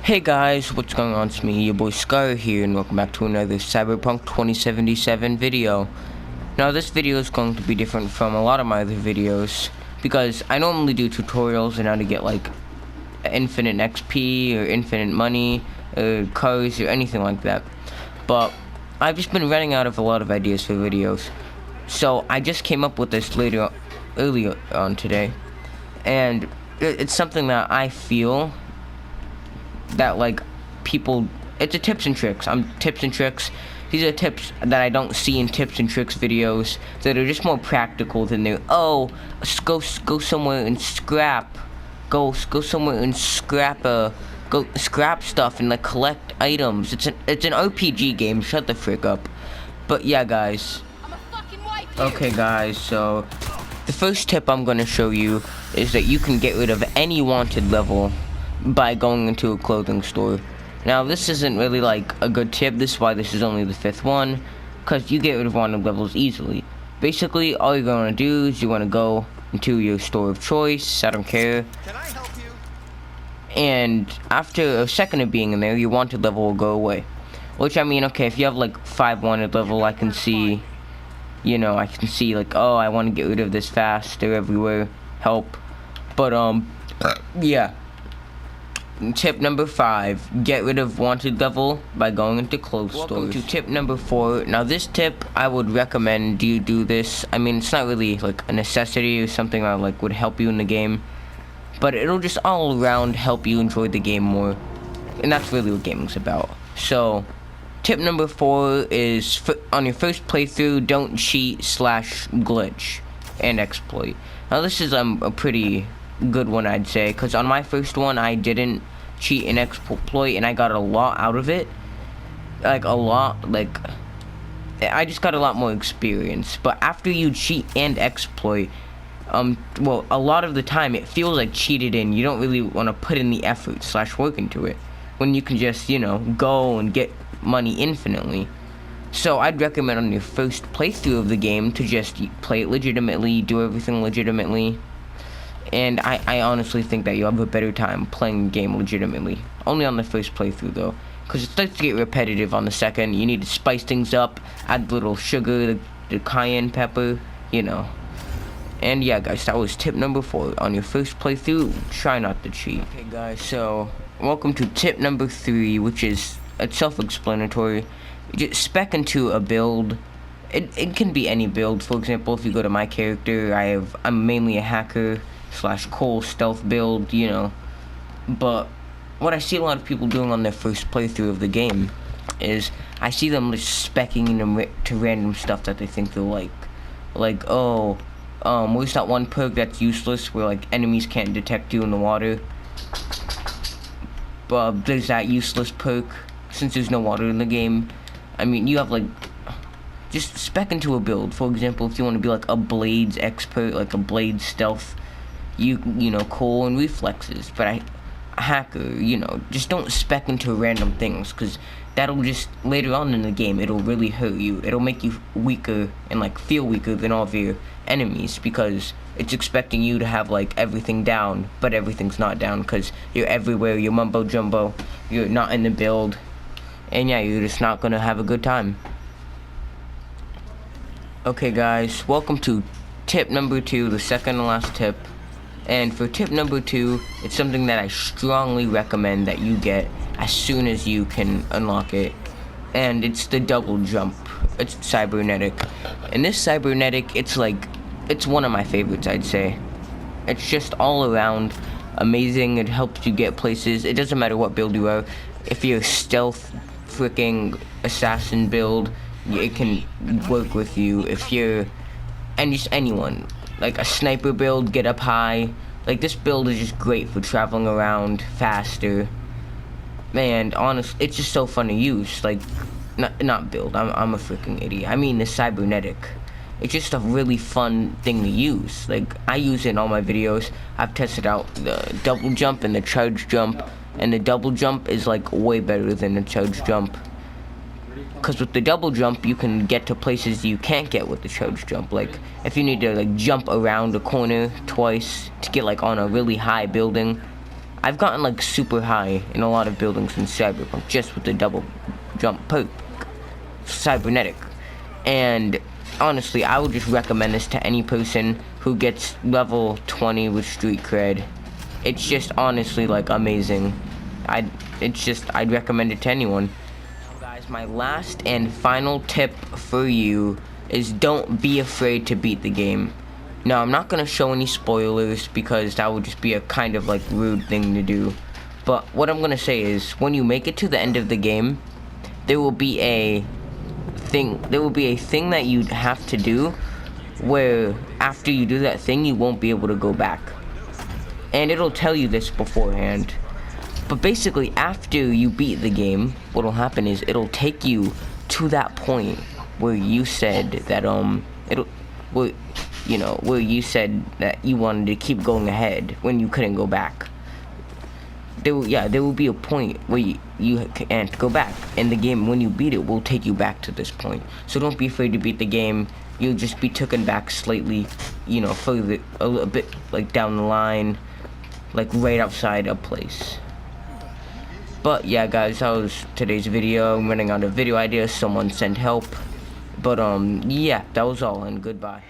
Hey guys, what's going on? It's me, your boy Scar here, and welcome back to another Cyberpunk 2077 video. Now this video is going to be different from a lot of my other videos, because I normally do tutorials on how to get like infinite XP, or infinite money, or cars, or anything like that. But I've just been running out of a lot of ideas for videos. So I just came up with this earlier on today, and it's something that I feel that like people, it's a tips and tricks. Tips and tricks. These are tips that I don't see in tips and tricks videos that are just more practical than they're, oh, go somewhere and scrap, go somewhere and scrap go scrap stuff and like collect items. It's an RPG game. Shut the frick up. But yeah, guys. Okay, guys. So the first tip I'm gonna show you is that you can get rid of any wanted level by going into a clothing store. Now this isn't really like a good tip. This is why this is only the 5th one, because you get rid of wanted levels easily. Basically all you're gonna do is you want to go into your store of choice. I don't care. Can I help you? And after a second of being in there, your wanted level will go away. Which, I mean, okay, if you have like 5 wanted level, I can see, you know, I can see like, oh, I want to get rid of this fast, they're everywhere, help. But yeah. Tip number 5, get rid of wanted level by going into clothes stores. Welcome to tip number 4. Now this tip, I would recommend you do this. I mean, it's not really like a necessity or something that like would help you in the game, but it'll just all around help you enjoy the game more. And that's really what gaming's about. So tip number 4 is, on your first playthrough, don't cheat / glitch and exploit. Now this is a pretty good one, I'd say, because on my first one I didn't cheat and exploit, and I got a lot out of it. Like a lot, like I just got a lot more experience. But after you cheat and exploit, well, a lot of the time it feels like cheated in. You don't really want to put in the effort / work into it when you can just, you know, go and get money infinitely. So I'd recommend on your first playthrough of the game to just play it legitimately, do everything legitimately. And I honestly think that you'll have a better time playing the game legitimately. Only on the first playthrough though, because it starts to get repetitive on the second. You need to spice things up, add a little sugar, the cayenne pepper, you know. And yeah, guys, that was tip number 4. On your first playthrough, try not to cheat. Okay, guys, so welcome to tip number 3, which is self-explanatory. Just spec into a build. It can be any build. For example, if you go to my character, I'm mainly a hacker / coal stealth build, you know. But what I see a lot of people doing on their first playthrough of the game is I see them just specking into random stuff that they think they'll like. Like, oh, where's that one perk that's useless where like enemies can't detect you in the water? But there's that useless perk since there's no water in the game. I mean, you have like, just spec into a build. For example, if you want to be like a blades expert, like a blades stealth, you know, coal and reflexes. But a hacker, you know, just don't spec into random things, because that'll just, later on in the game, it'll really hurt you. It'll make you weaker and like feel weaker than all of your enemies, because it's expecting you to have like everything down, but everything's not down because you're everywhere, you're mumbo jumbo, you're not in the build, and yeah, you're just not gonna have a good time. Okay, guys, welcome to tip number 2, the second and last tip. And for tip number 2, it's something that I strongly recommend that you get as soon as you can unlock it. And it's the double jump. It's cybernetic. And this cybernetic, it's one of my favorites, I'd say. It's just all around amazing. It helps you get places. It doesn't matter what build you are. If you're a stealth freaking assassin build, it can work with you. If you're, and just anyone, like a sniper build, get up high. Like, this build is just great for traveling around faster. Man, honestly, it's just so fun to use. Like, not build, I'm a freaking idiot. I mean the cybernetic. It's just a really fun thing to use. Like, I use it in all my videos. I've tested out the double jump and the charge jump. And the double jump is like way better than the charge jump. Because with the double jump, you can get to places you can't get with the charge jump. Like, if you need to like jump around a corner twice to get like on a really high building, I've gotten like super high in a lot of buildings in Cyberpunk just with the double jump perk, cybernetic. And honestly, I would just recommend this to any person who gets level 20 with street cred. It's just honestly like amazing. I'd recommend it to anyone. So guys, my last and final tip for you is don't be afraid to beat the game. Now, I'm not gonna show any spoilers because that would just be a kind of like rude thing to do. But what I'm gonna say is, when you make it to the end of the game, there will be a thing that you'd have to do where after you do that thing, you won't be able to go back. And it'll tell you this beforehand. But basically, after you beat the game, what'll happen is it'll take you to that point where you said that where you said that you wanted to keep going ahead when you couldn't go back. There will be a point where you can't go back, and the game, when you beat it, will take you back to this point. So don't be afraid to beat the game. You'll just be taken back slightly, further, a little bit like down the line, like right outside a place. But yeah, guys, that was today's video. I'm running out of video ideas. Someone send help. But yeah, that was all, and goodbye.